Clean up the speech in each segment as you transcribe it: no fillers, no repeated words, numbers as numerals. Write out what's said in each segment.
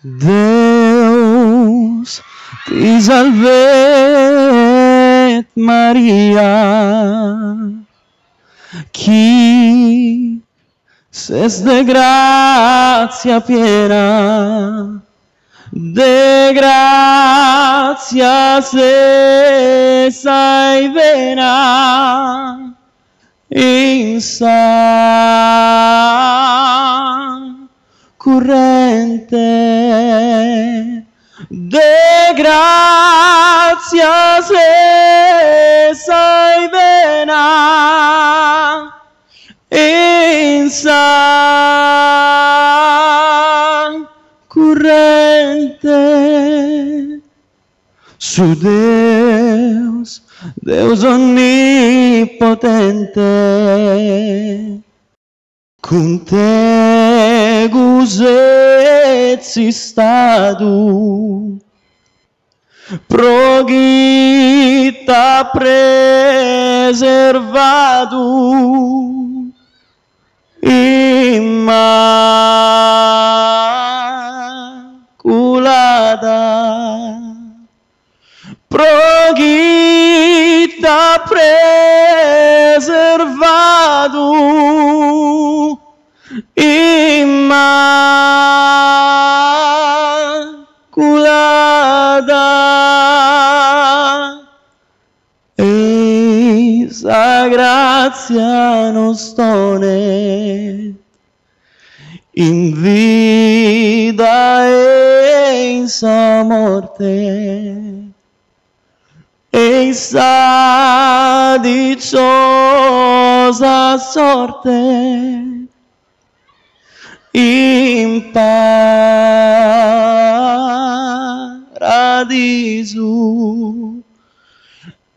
Deus ti salvet Maria, qui ses de gracia piena, de gracia sei vena, in sa currente, de gracia sei vena, in sa currente. Su Deus, Deus onnipotente, con te gusezzi stadu, progita preservadu, immaculata, progita preservadu, immaculata, e sa grazia nos donet in vida e in sa morte, e sa dichosa sorte, in paradiso,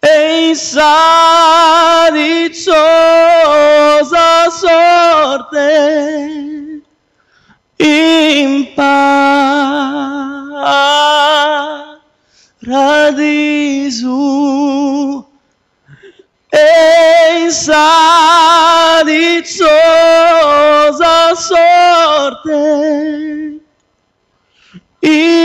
e sa dichosa sorte, in paradiso, e sa dichosa sorte, in